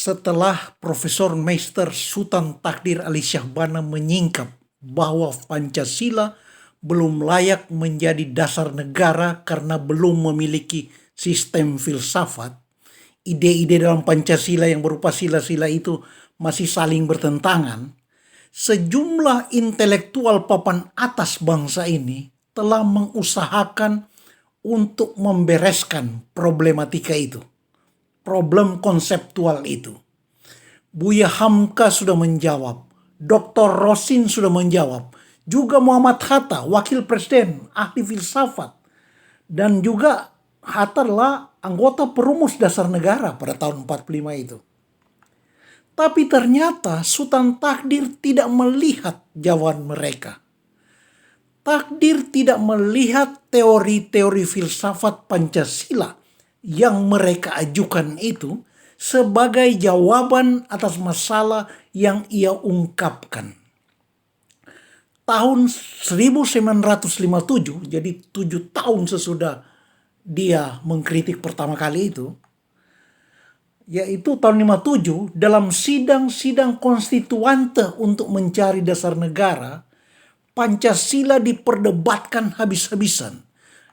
Setelah Profesor Meister Sultan Takdir Ali Syahbana menyingkap bahwa Pancasila belum layak menjadi dasar negara karena belum memiliki sistem filsafat, ide-ide dalam Pancasila yang berupa sila-sila itu masih saling bertentangan, sejumlah intelektual papan atas bangsa ini telah mengusahakan untuk membereskan problematika itu. Problem konseptual itu. Buya Hamka sudah menjawab, Dr. Rosin sudah menjawab, juga Muhammad Hatta, wakil presiden, ahli filsafat, dan juga Hatta adalah anggota perumus dasar negara pada tahun 45 itu. Tapi ternyata Sultan Takdir tidak melihat jawaban mereka. Takdir tidak melihat teori-teori filsafat Pancasila yang mereka ajukan itu sebagai jawaban atas masalah yang ia ungkapkan. Tahun 1957, jadi 7 tahun sesudah dia mengkritik pertama kali itu, yaitu tahun 57, dalam sidang-sidang konstituante untuk mencari dasar negara, Pancasila diperdebatkan habis-habisan.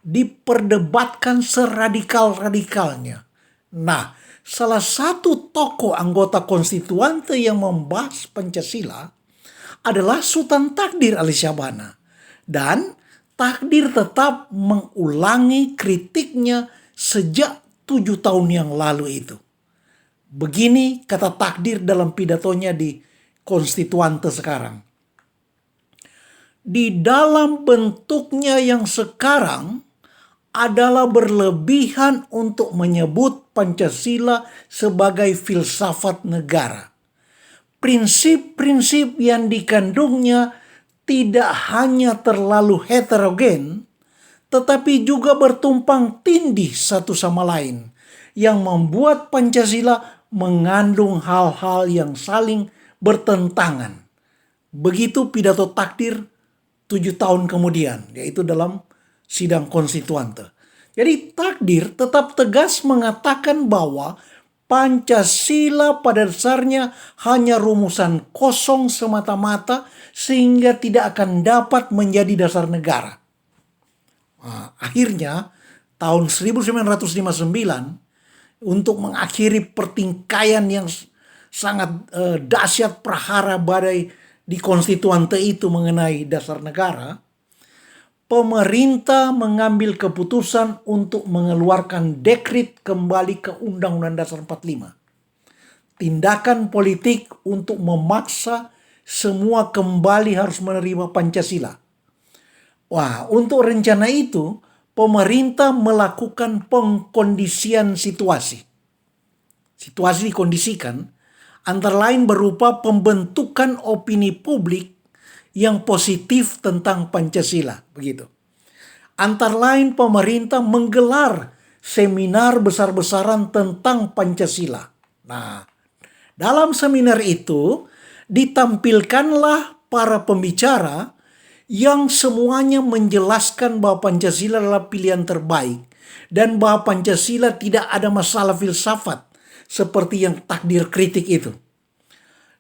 Diperdebatkan seradikal-radikalnya. Nah, salah satu tokoh anggota konstituante yang membahas Pancasila adalah Sultan Takdir Ali Syahbana. Dan Takdir tetap mengulangi kritiknya sejak 7 tahun yang lalu itu. Begini kata Takdir dalam pidatonya di konstituante sekarang. Di dalam bentuknya yang sekarang adalah berlebihan untuk menyebut Pancasila sebagai filsafat negara. Prinsip-prinsip yang dikandungnya tidak hanya terlalu heterogen, tetapi juga bertumpang tindih satu sama lain, yang membuat Pancasila mengandung hal-hal yang saling bertentangan. Begitu pidato Takdir 7 tahun kemudian, yaitu dalam sidang konstituante. Jadi Takdir tetap tegas mengatakan bahwa Pancasila pada dasarnya hanya rumusan kosong semata-mata sehingga tidak akan dapat menjadi dasar negara. Nah, akhirnya tahun 1959 untuk mengakhiri pertingkaian yang sangat dahsyat prahara badai di konstituante itu mengenai dasar negara, pemerintah mengambil keputusan untuk mengeluarkan dekret kembali ke Undang-Undang Dasar 45. Tindakan politik untuk memaksa semua kembali harus menerima Pancasila. Wah, untuk rencana itu, pemerintah melakukan pengkondisian situasi. Situasi dikondisikan, antara lain berupa pembentukan opini publik yang positif tentang Pancasila, begitu. Antara lain pemerintah menggelar seminar besar-besaran tentang Pancasila. Nah, dalam seminar itu ditampilkanlah para pembicara yang semuanya menjelaskan bahwa Pancasila adalah pilihan terbaik dan bahwa Pancasila tidak ada masalah filsafat seperti yang Takdir kritik itu.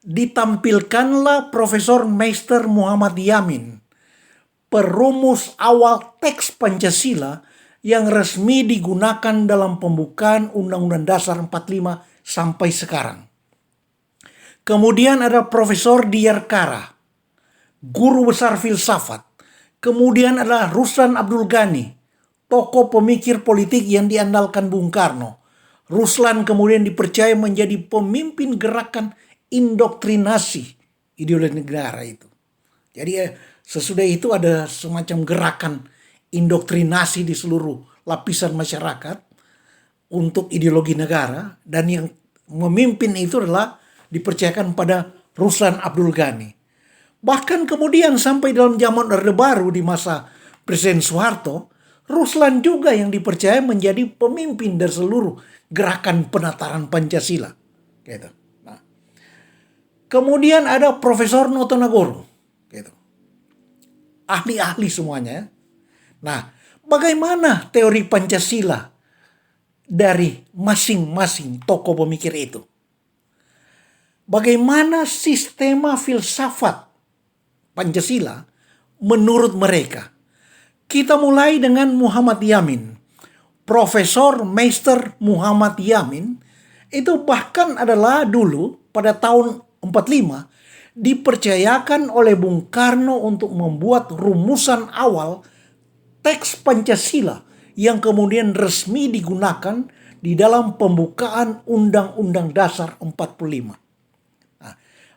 Ditampilkanlah Profesor Meister Muhammad Yamin, perumus awal teks Pancasila yang resmi digunakan dalam pembukaan Undang-Undang Dasar 45 sampai sekarang. Kemudian ada Profesor Diyar Kara, guru besar filsafat. Kemudian ada Ruslan Abdul Ghani, tokoh pemikir politik yang diandalkan Bung Karno. Ruslan kemudian dipercaya menjadi pemimpin gerakan indoktrinasi ideologi negara itu. Jadi sesudah itu ada semacam gerakan indoktrinasi di seluruh lapisan masyarakat untuk ideologi negara, dan yang memimpin itu adalah dipercayakan pada Ruslan Abdul Ghani. Bahkan kemudian sampai dalam zaman Orde Baru di masa Presiden Soeharto, Ruslan juga yang dipercaya menjadi pemimpin dari seluruh gerakan penataran Pancasila. Gitu. Nah, kemudian ada Profesor Noto Nagoro. Gitu. Ahli-ahli semuanya. Nah, bagaimana teori Pancasila dari masing-masing tokoh pemikir itu? bagaimana sistema filsafat Pancasila menurut mereka. Kita mulai dengan Muhammad Yamin. Profesor Meister Muhammad Yamin itu bahkan adalah dulu pada tahun 45 dipercayakan oleh Bung Karno untuk membuat rumusan awal teks Pancasila yang kemudian resmi digunakan di dalam pembukaan Undang-Undang Dasar 45. Nah,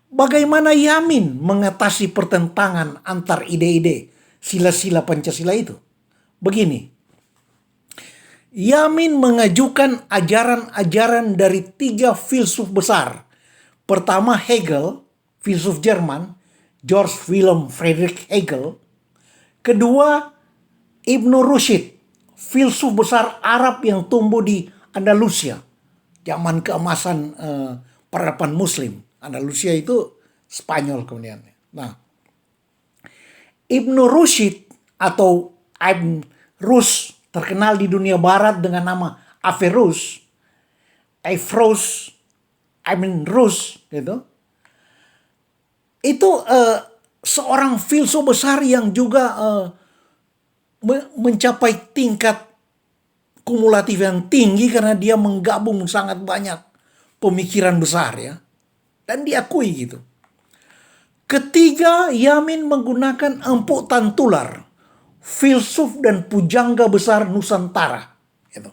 bagaimana Yamin mengatasi pertentangan antar ide-ide sila-sila Pancasila itu? Begini, Yamin mengajukan ajaran-ajaran dari 3 filsuf besar. Pertama Hegel, filsuf Jerman, George Wilhelm Friedrich Hegel. Kedua Ibnu Rushd, filsuf besar Arab yang tumbuh di Andalusia, zaman keemasan peradaban Muslim. Andalusia itu Spanyol kemudian. Nah, Ibnu Rushd atau Ibn Rushd terkenal di dunia barat dengan nama Averroes, Ibn Rushd gitu. Itu seorang filsuf besar yang juga mencapai tingkat kumulatif yang tinggi karena dia menggabung sangat banyak pemikiran besar ya. Dan diakui gitu. Ketiga, Yamin menggunakan Empu Tantular, filsuf dan pujangga besar Nusantara. Gitu.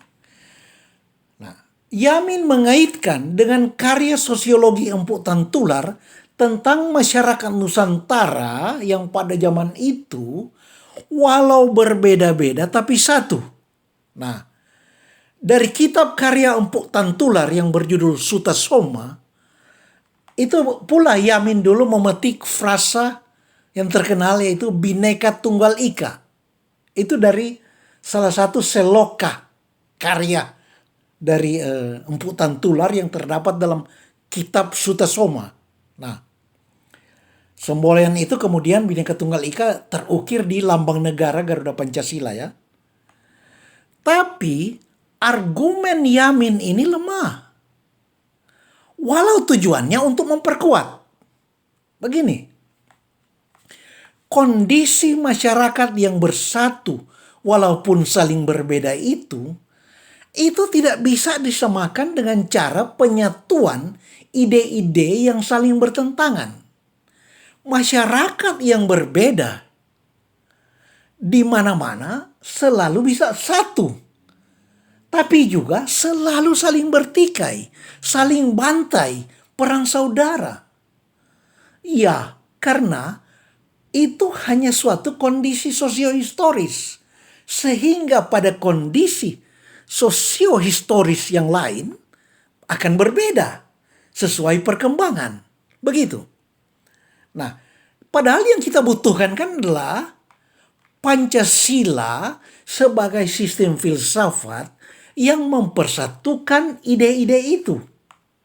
Nah, Yamin mengaitkan dengan karya sosiologi Empu Tantular tentang masyarakat Nusantara yang pada zaman itu walau berbeda-beda tapi satu. Nah, dari kitab karya Empu Tantular yang berjudul Suta Soma, itu pula Yamin dulu memetik frasa yang terkenal yaitu Bhinneka Tunggal Ika. Itu dari salah satu seloka karya dari Empu Tantular yang terdapat dalam kitab Suta Soma. Nah, semboyan itu kemudian Bhinneka Tunggal Ika terukir di lambang negara Garuda Pancasila ya. Tapi argumen Yamin ini lemah. Walau tujuannya untuk memperkuat. Begini, kondisi masyarakat yang bersatu walaupun saling berbeda itu tidak bisa disamakan dengan cara penyatuan ide-ide yang saling bertentangan. Masyarakat yang berbeda di mana-mana selalu bisa satu. Tapi juga selalu saling bertikai, saling bantai, perang saudara. Ya, karena itu hanya suatu kondisi sosiohistoris. Sehingga pada kondisi sosiohistoris yang lain akan berbeda sesuai perkembangan. Begitu. Nah, padahal yang kita butuhkan kan adalah Pancasila sebagai sistem filsafat yang mempersatukan ide-ide itu.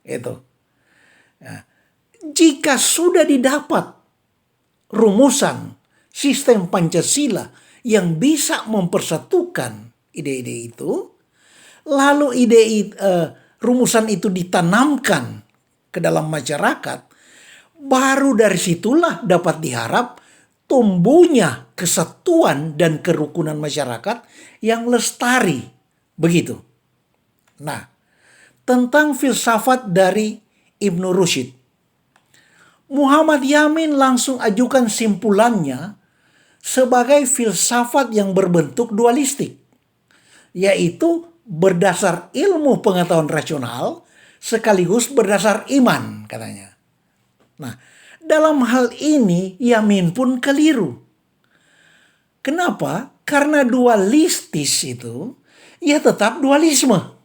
Itu. Nah, jika sudah didapat rumusan sistem Pancasila yang bisa mempersatukan ide-ide itu, lalu rumusan itu ditanamkan ke dalam masyarakat, baru dari situlah dapat diharap tumbuhnya kesatuan dan kerukunan masyarakat yang lestari. Begitu. Nah, tentang filsafat dari Ibnu Rushd, Muhammad Yamin langsung ajukan simpulannya sebagai filsafat yang berbentuk dualistik, yaitu berdasar ilmu pengetahuan rasional sekaligus berdasar iman, katanya. Nah, dalam hal ini Yamin pun keliru. Kenapa? Karena dualistis itu ya tetap dualisme.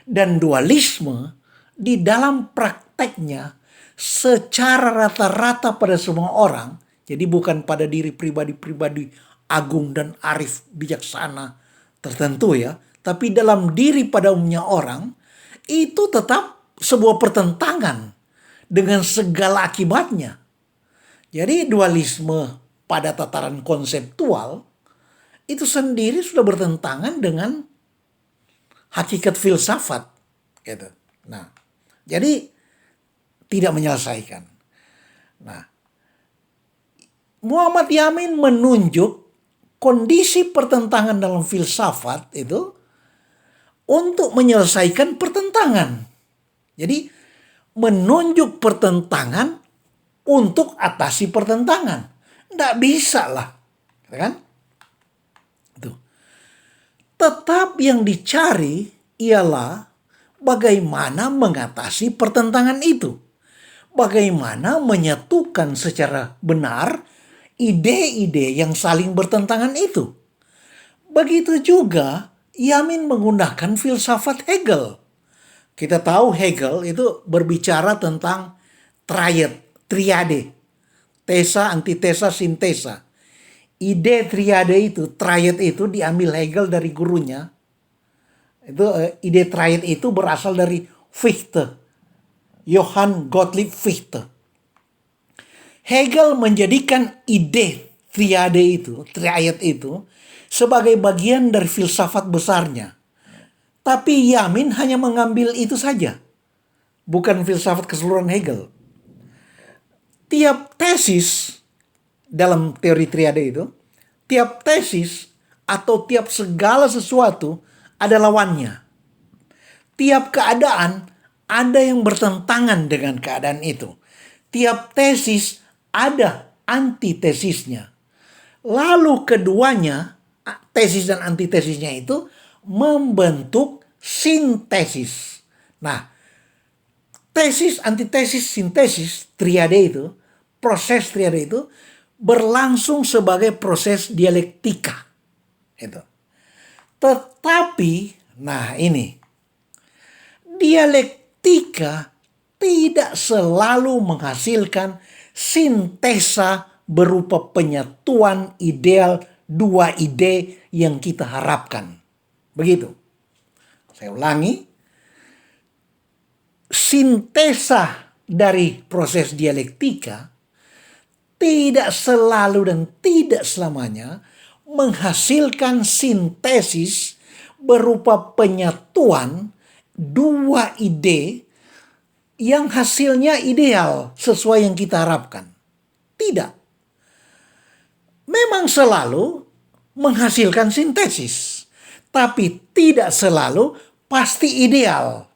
Dan dualisme di dalam prakteknya secara rata-rata pada semua orang, jadi bukan pada diri pribadi-pribadi agung dan arif bijaksana tertentu ya, tapi dalam diri pada umumnya orang, itu tetap sebuah pertentangan dengan segala akibatnya. Jadi dualisme pada tataran konseptual itu sendiri sudah bertentangan dengan hakikat filsafat gitu. Nah, jadi tidak menyelesaikan. Nah, Muhammad Yamin menunjuk kondisi pertentangan dalam filsafat itu untuk menyelesaikan pertentangan. Jadi menunjuk pertentangan untuk atasi pertentangan. Nggak bisa lah, kan? Itu. Tetap yang dicari ialah bagaimana mengatasi pertentangan itu. Bagaimana menyatukan secara benar ide-ide yang saling bertentangan itu. Begitu juga Yamin menggunakan filsafat Hegel. Kita tahu Hegel itu berbicara tentang triade. Tesa, antitesa, sintesa. Ide triade itu, triad itu diambil Hegel dari gurunya. Ide triad itu berasal dari Fichte. Johann Gottlieb Fichte. Hegel menjadikan ide triad itu sebagai bagian dari filsafat besarnya. Tapi Yamin hanya mengambil itu saja. Bukan filsafat keseluruhan Hegel. Tiap tesis dalam teori triade itu, tiap tesis atau tiap segala sesuatu ada lawannya. Tiap keadaan ada yang bertentangan dengan keadaan itu. Tiap tesis ada antitesisnya. Lalu keduanya, tesis dan antitesisnya itu membentuk sintesis. Nah, tesis, antitesis, sintesis, triade itu, proses triade itu berlangsung sebagai proses dialektika. Itu. Tetapi, nah ini, dialektika tidak selalu menghasilkan sintesa berupa penyatuan ideal dua ide yang kita harapkan. Begitu. Saya ulangi. Sintesa dari proses dialektika tidak selalu dan tidak selamanya menghasilkan sintesis berupa penyatuan dua ide yang hasilnya ideal sesuai yang kita harapkan. Tidak. Memang selalu menghasilkan sintesis, tapi tidak selalu pasti ideal.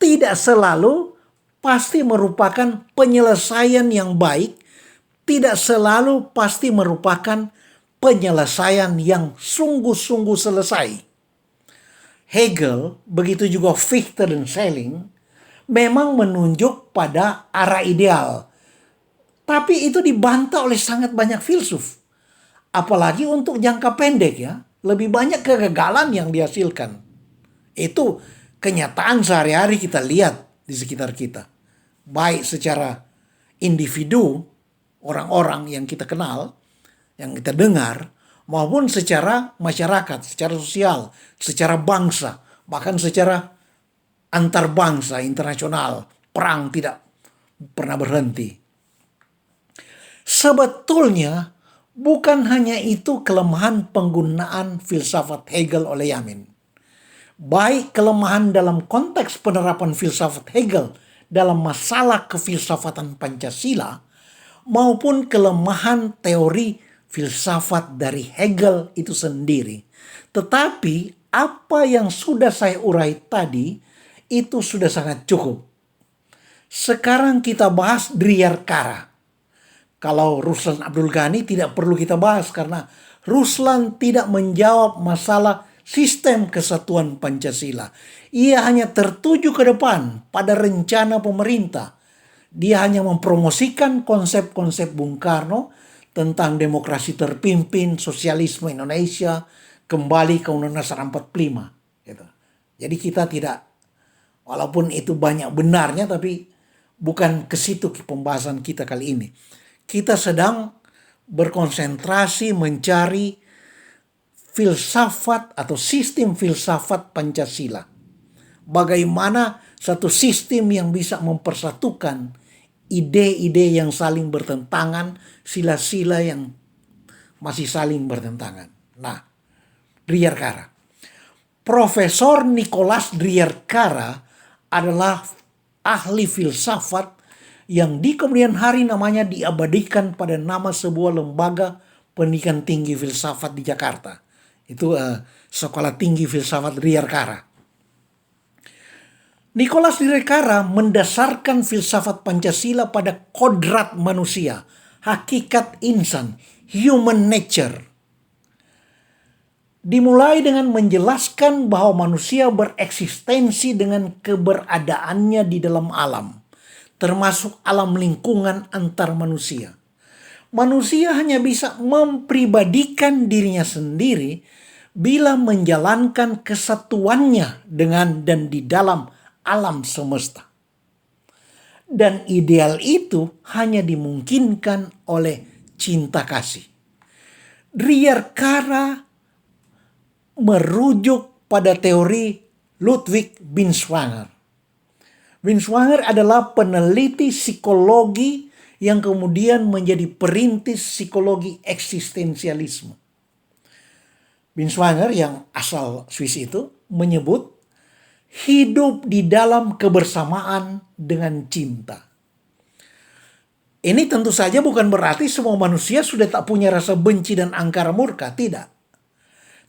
Tidak selalu pasti merupakan penyelesaian yang baik, tidak selalu pasti merupakan penyelesaian yang sungguh-sungguh selesai. Hegel, begitu juga Fichte dan Schelling, memang menunjuk pada arah ideal. Tapi itu dibantah oleh sangat banyak filsuf. Apalagi untuk jangka pendek ya. Lebih banyak kegagalan yang dihasilkan. Itu kenyataan sehari-hari kita lihat di sekitar kita. Baik secara individu, orang-orang yang kita kenal, yang kita dengar, maupun secara masyarakat, secara sosial, secara bangsa, bahkan secara antar bangsa internasional. Perang tidak pernah berhenti. Sebetulnya bukan hanya itu kelemahan penggunaan filsafat Hegel oleh Yamin. Baik kelemahan dalam konteks penerapan filsafat Hegel dalam masalah kefilsafatan Pancasila, maupun kelemahan teori filsafat dari Hegel itu sendiri. Tetapi apa yang sudah saya urai tadi itu sudah sangat cukup. Sekarang kita bahas Driyarkara. Kalau Ruslan Abdul Ghani tidak perlu kita bahas karena Ruslan tidak menjawab masalah sistem kesatuan Pancasila. Ia hanya tertuju ke depan pada rencana pemerintah. Dia hanya mempromosikan konsep-konsep Bung Karno tentang demokrasi terpimpin, sosialisme Indonesia, kembali ke Undang-Undang Dasar 45. Gitu. Jadi kita tidak, walaupun itu banyak benarnya, tapi bukan ke situ pembahasan kita kali ini. Kita sedang berkonsentrasi mencari filsafat atau sistem filsafat Pancasila. Bagaimana satu sistem yang bisa mempersatukan ide-ide yang saling bertentangan, sila-sila yang masih saling bertentangan. Nah, Driyarkara. Profesor Nicholas Driyarkara adalah ahli filsafat yang di kemudian hari namanya diabadikan pada nama sebuah lembaga pendidikan tinggi filsafat di Jakarta. Itu Sekolah Tinggi Filsafat Riyarkara. Nicholas Riyarkara mendasarkan filsafat Pancasila pada kodrat manusia, hakikat insan, human nature. Dimulai dengan menjelaskan bahwa manusia bereksistensi dengan keberadaannya di dalam alam, termasuk alam lingkungan antar manusia. Manusia hanya bisa mempribadikan dirinya sendiri bila menjalankan kesatuannya dengan dan di dalam alam semesta. Dan ideal itu hanya dimungkinkan oleh cinta kasih. Riyarkara merujuk pada teori Ludwig Binswanger. Binswanger adalah peneliti psikologi yang kemudian menjadi perintis psikologi eksistensialisme. Binswanger yang asal Swiss itu menyebut hidup di dalam kebersamaan dengan cinta. Ini tentu saja bukan berarti semua manusia sudah tak punya rasa benci dan angkara murka, tidak.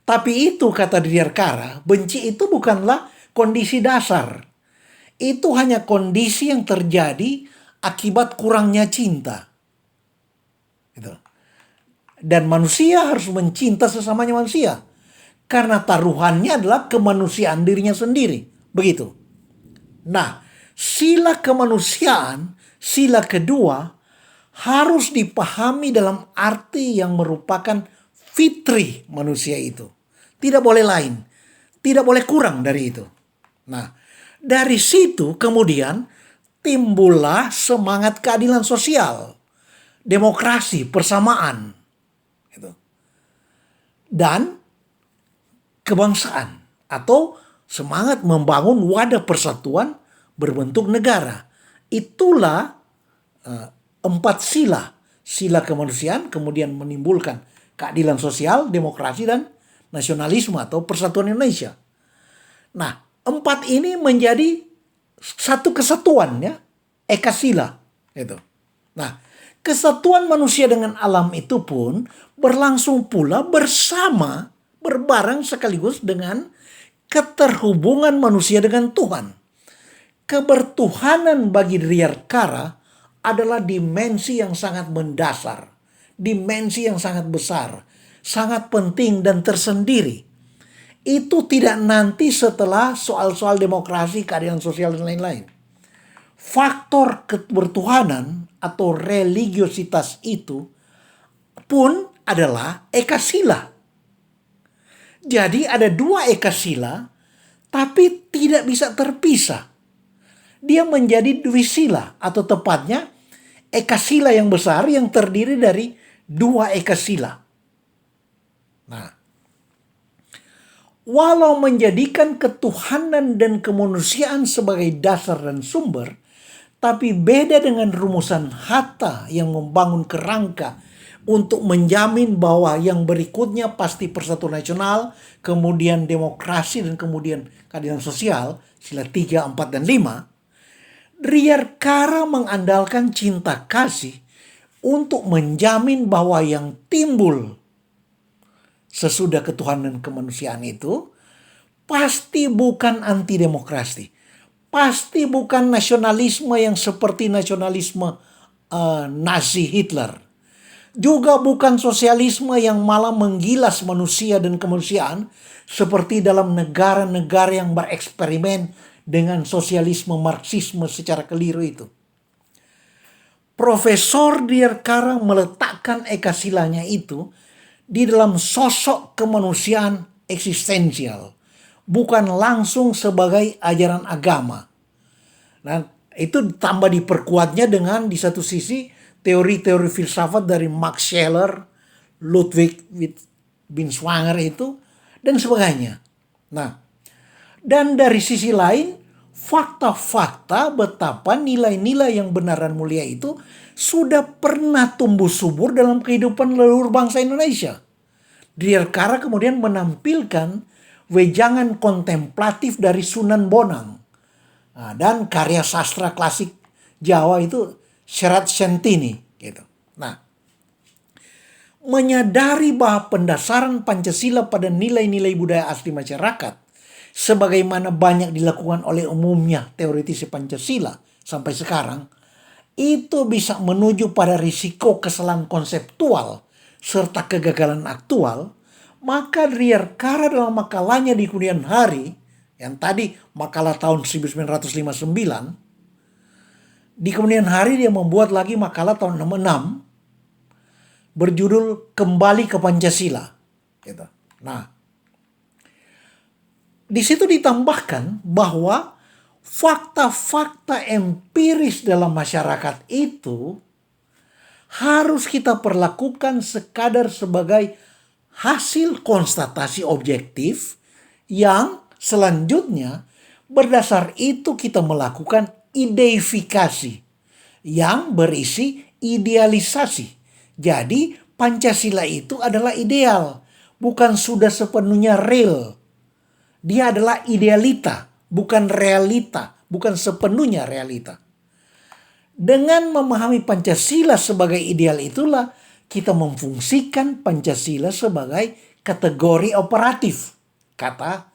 Tapi itu, kata Riyarkara, benci itu bukanlah kondisi dasar. Itu hanya kondisi yang terjadi akibat kurangnya cinta. Gitu. Dan manusia harus mencinta sesamanya manusia. Karena taruhannya adalah kemanusiaan dirinya sendiri. Begitu. Nah, sila kemanusiaan, sila kedua, harus dipahami dalam arti yang merupakan fitri manusia itu. Tidak boleh lain. Tidak boleh kurang dari itu. Nah, dari situ kemudian timbullah semangat keadilan sosial, demokrasi, persamaan, gitu. Dan kebangsaan atau semangat membangun wadah persatuan berbentuk negara. Itulah 4 sila. Sila kemanusiaan kemudian menimbulkan keadilan sosial, demokrasi, dan nasionalisme atau persatuan Indonesia. Nah, 4 ini menjadi satu kesatuan, ya, eka sila. Gitu. Nah, kesatuan manusia dengan alam itu pun berlangsung pula bersama, berbareng sekaligus dengan keterhubungan manusia dengan Tuhan. Kebertuhanan bagi Riyarkara adalah dimensi yang sangat mendasar, dimensi yang sangat besar, sangat penting dan tersendiri. Itu tidak nanti setelah soal-soal demokrasi, keadilan sosial, dan lain-lain. Faktor kebertuhanan atau religiositas itu pun adalah eka sila. Jadi ada 2 eka sila, tapi tidak bisa terpisah. Dia menjadi dwisila, atau tepatnya eka sila yang besar yang terdiri dari 2 eka sila. Nah, walau menjadikan ketuhanan dan kemanusiaan sebagai dasar dan sumber, tapi beda dengan rumusan Hatta yang membangun kerangka untuk menjamin bahwa yang berikutnya pasti persatuan nasional, kemudian demokrasi, dan kemudian keadilan sosial, sila 3, 4, dan 5. Riyarkara mengandalkan cinta kasih untuk menjamin bahwa yang timbul sesudah ketuhanan kemanusiaan itu pasti bukan anti demokrasi, pasti bukan nasionalisme yang seperti nasionalisme Nazi Hitler, juga bukan sosialisme yang malah menggilas manusia dan kemanusiaan seperti dalam negara-negara yang bereksperimen dengan sosialisme Marxisme secara keliru itu. Profesor Riyarkara meletakkan eka silanya itu di dalam sosok kemanusiaan eksistensial, bukan langsung sebagai ajaran agama. Dan itu tambah diperkuatnya dengan di satu sisi teori-teori filsafat dari Max Scheler, Ludwig Binswanger itu, dan sebagainya. Nah, dan dari sisi lain, fakta-fakta betapa nilai-nilai yang benar dan mulia itu sudah pernah tumbuh subur dalam kehidupan leluhur bangsa Indonesia. Riyarkara kemudian menampilkan wejangan kontemplatif dari Sunan Bonang Dan karya sastra klasik Jawa itu Serat Sentini gitu. Nah, menyadari bahwa pendasaran Pancasila pada nilai-nilai budaya asli masyarakat, sebagaimana banyak dilakukan oleh umumnya teoretisi Pancasila sampai sekarang, itu bisa menuju pada risiko kesalahan konseptual serta kegagalan aktual. Maka Rierkara dalam makalahnya di kemudian hari, yang tadi makalah tahun 1959, di kemudian hari dia membuat lagi makalah tahun 66 berjudul Kembali ke Pancasila. Gitu. Nah, di situ ditambahkan bahwa fakta-fakta empiris dalam masyarakat itu harus kita perlakukan sekadar sebagai hasil konstatasi objektif yang selanjutnya berdasar itu kita melakukan ideifikasi yang berisi idealisasi. Jadi Pancasila itu adalah ideal, bukan sudah sepenuhnya real. Dia adalah idealita, bukan realita, bukan sepenuhnya realita. Dengan memahami Pancasila sebagai ideal itulah kita memfungsikan Pancasila sebagai kategori operatif, kata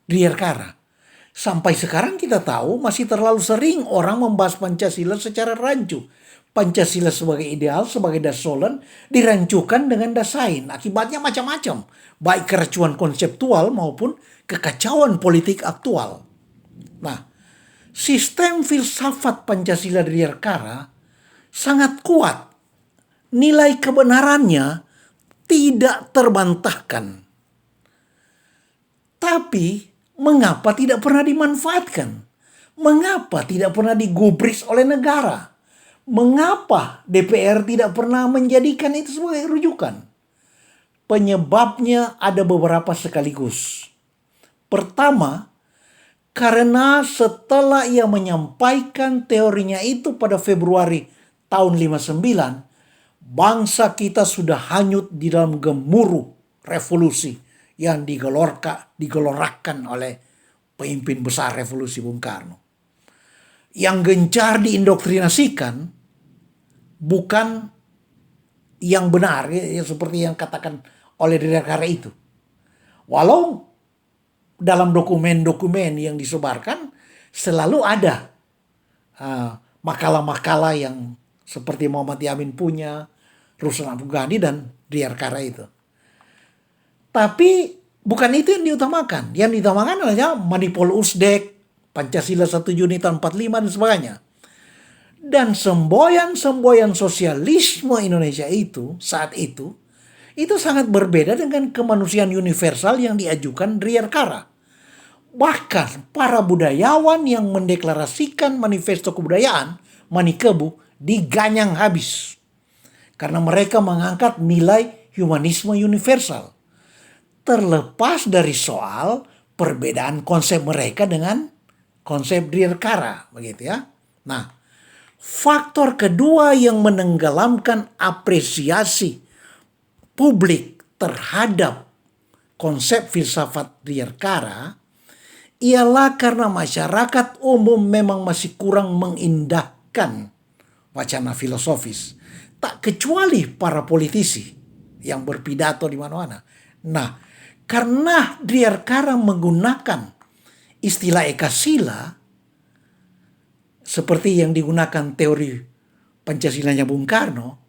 Rierkara. Sampai sekarang kita tahu masih terlalu sering orang membahas Pancasila secara rancu. Pancasila sebagai ideal, sebagai dasolen, dirancukan dengan dasain. Akibatnya macam-macam, baik keracuan konseptual maupun kekacauan politik aktual. Nah, sistem filsafat Pancasila di Rierkara sangat kuat. Nilai kebenarannya tidak terbantahkan. Tapi, mengapa tidak pernah dimanfaatkan? Mengapa tidak pernah digubris oleh negara? Mengapa DPR tidak pernah menjadikan itu sebagai rujukan? Penyebabnya ada beberapa sekaligus. Pertama, karena setelah ia menyampaikan teorinya itu pada Februari tahun 59, bangsa kita sudah hanyut di dalam gemuruh revolusi yang digelorakan oleh pemimpin besar revolusi Bung Karno. Yang gencar diindoktrinasikan bukan yang benar, ya, seperti yang katakan oleh Rierkara itu. Walau dalam dokumen-dokumen yang disebarkan selalu ada makalah-makalah yang seperti Muhammad Yamin punya, Ruslan Afghani dan Rierkara itu. Tapi bukan itu yang diutamakan. Yang diutamakan adalah Manipul Usdek, Pancasila 1 Juni tahun 45 dan sebagainya. Dan semboyan-semboyan sosialisme Indonesia itu saat itu sangat berbeda dengan kemanusiaan universal yang diajukan Rierkara. Bahkan para budayawan yang mendeklarasikan manifesto kebudayaan, Manikebu, diganyang habis. Karena mereka mengangkat nilai humanisme universal. Terlepas dari soal perbedaan konsep mereka dengan konsep Rierkara, begitu ya. Nah, faktor kedua yang menenggelamkan apresiasi publik terhadap konsep filsafat Rierkara ialah karena masyarakat umum memang masih kurang mengindahkan wacana filosofis. Tak kecuali para politisi yang berpidato di mana-mana. Nah, karena Rierkara menggunakan istilah ekasila seperti yang digunakan teori Pancasilanya Bung Karno,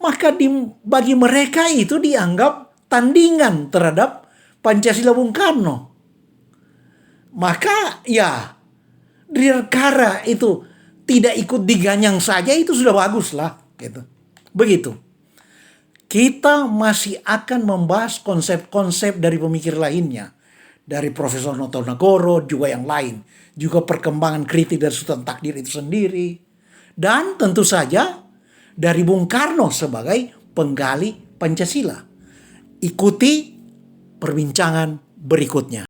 maka bagi mereka itu dianggap tandingan terhadap Pancasila Bung Karno. Maka ya Rierkara itu tidak ikut diganyang saja itu sudah bagus lah gitu. Begitu. Kita masih akan membahas konsep-konsep dari pemikir lainnya. Dari Profesor Notonegoro juga yang lain. Juga perkembangan kritik dari Sultan Takdir itu sendiri. Dan tentu saja dari Bung Karno sebagai penggali Pancasila. Ikuti perbincangan berikutnya.